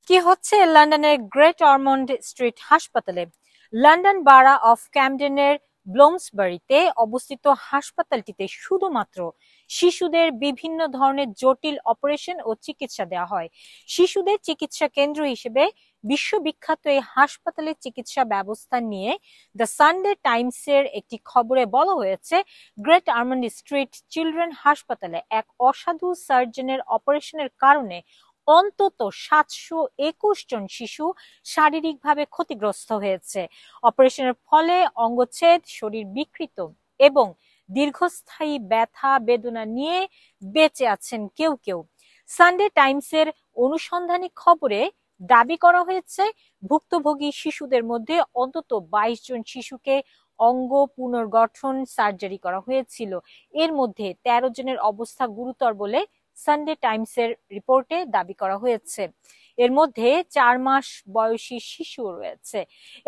কি হচ্ছে লন্ডনের গ্রেট অরমন্ড স্ট্রিট হাসপাতালে? লন্ডন বারা অফ ক্যামডেনের ব্লোমসবারিতে অবস্থিত হাসপাতালটিতে শুধুমাত্র শিশুদের বিভিন্ন ধরনের জটিল অপারেশন ও চিকিৎসা দেওয়া হয়। শিশুদের চিকিৎসা কেন্দ্র হিসেবে বিশ্ববিখ্যাত এই হাসপাতালের চিকিৎসা ব্যবস্থা নিয়ে দ্য সানডে টাইমসের একটি খবরে বলা হয়েছে, গ্রেট অরমন্ড স্ট্রিট চিলড্রেন হাসপাতালে এক অসাধু সার্জনের অপারেশনের কারণে অন্তত 721 জন শিশু শারীরিকভাবে ক্ষতিগ্রস্ত হয়েছে। অপারেশনের ফলে অঙ্গচ্ছেদ, শরীর বিকৃত এবং দীর্ঘস্থায়ী ব্যথা বেদনা নিয়ে বেঁচে আছেন কেউ কেউ। সানডে টাইমসের অনুসন্ধানী খবরে দাবি করা হয়েছে, ভুক্তভোগী শিশুদের মধ্যে অন্তত 22 জন শিশুকে অঙ্গ পুনর্গঠন সার্জারি করা হয়েছিল। এর মধ্যে 13 জনের অবস্থা গুরুতর বলে সানডে টাইমসের রিপোর্টে দাবি করা হয়েছে। এর মধ্যে 4 মাস বয়সী শিশু রয়েছে।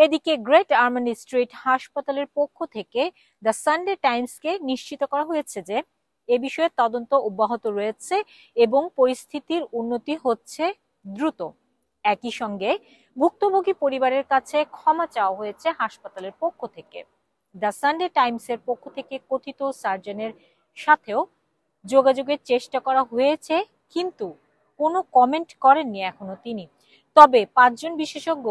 এদিকে গ্রেট অরমন্ড স্ট্রিট হাসপাতালের পক্ষ থেকে দ্য সানডে টাইমসকে নিশ্চিত করা হয়েছে যে এ বিষয়ে তদন্ত অব্যাহত রয়েছে এবং পরিস্থিতির উন্নতি হচ্ছে দ্রুত। একই সঙ্গে ভুক্তভোগী পরিবারের কাছে ক্ষমা চাওয়া হয়েছে হাসপাতালের পক্ষ থেকে। দ্য সানডে টাইমসের পক্ষ থেকে কথিত সার্জনের সাথেও যোগাযোগের চেষ্টা করা হয়েছে, কিন্তু কোনো কমেন্ট করেননি এখনো তিনি। তবে 5 জন বিশেষজ্ঞ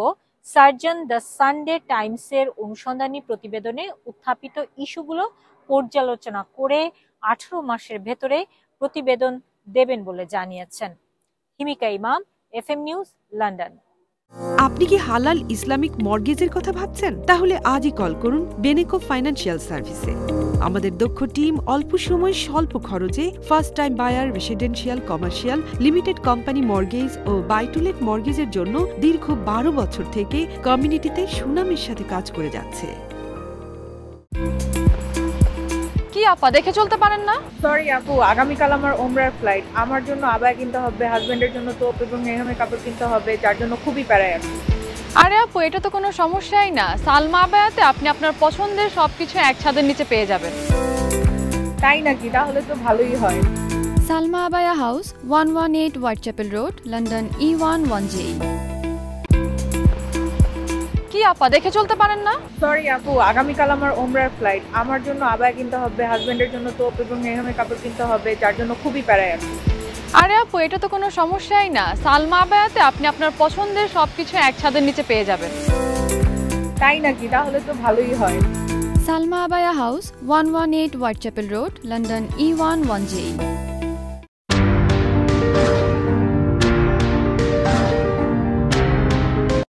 সার্জন দ্য সানডে টাইমসের অনুসন্ধানী প্রতিবেদনে উত্থাপিত ইস্যুগুলো পর্যালোচনা করে 18 মাসের ভেতরে প্রতিবেদন দেবেন বলে জানিয়েছেন। হিমিকা ইমাম, এফএম নিউজ, লন্ডন। আপনি কি হালাল ইসলামিক মর্গেজের কথা ভাবছেন? তাহলে আজই কল করুন বেনেকো ফাইন্যান্সিয়াল সার্ভিসে। আমাদের দক্ষ টিম অল্প সময় স্বল্প খরচে first time buyer, residential, commercial, limited company mortgage ও বাই টু লেট মর্গেজের জন্য দীর্ঘ 12 বছর থেকে কমিউনিটিতে সুনামের সাথে কাজ করে যাচ্ছে। কি আপা, দেখে চলতে পারেন না? সরি আপু, আগামীকাল আমার ওমরার ফ্লাইট। আমার জন্য আবায়া কিনতে হবে, হাজবেন্ডের জন্য তোপ এবং এহমে কাপড় কিনতে হবে, যার জন্য খুবই প্যারায় আছি। আরে আপু, এটা তো কোনো সমস্যাই না। সালমা আবায়াতে আপনি আপনার পছন্দের সবকিছু এক ছাদের নিচে পেয়ে যাবেন। তাই নাকি? তাহলে তো ভালোই হয়। Salma abaya house, 118 Whitechapel road, London E11JE। কি আপা, দেখে চলতে পারেন না? সরি আপু, আগামীকাল আমার ওমরার ফ্লাইট। আমার জন্য আবায়া কিনতে হবে, হাজবেন্ডের জন্য তোপ এবং এহমে কাপড় কিনতে হবে, যার জন্য খুবই প্যারায় আছি। আরে আপু, এটা তো কোনো সমস্যাই না। সালমা আবায়াতে আপনি আপনার পছন্দের সবকিছু এক ছাদের নিচে পেয়ে যাবেন। তাই নাকি? তাহলে তো ভালোই হয়। Salma abaya house, 118 Whitechapel road, London E11JE।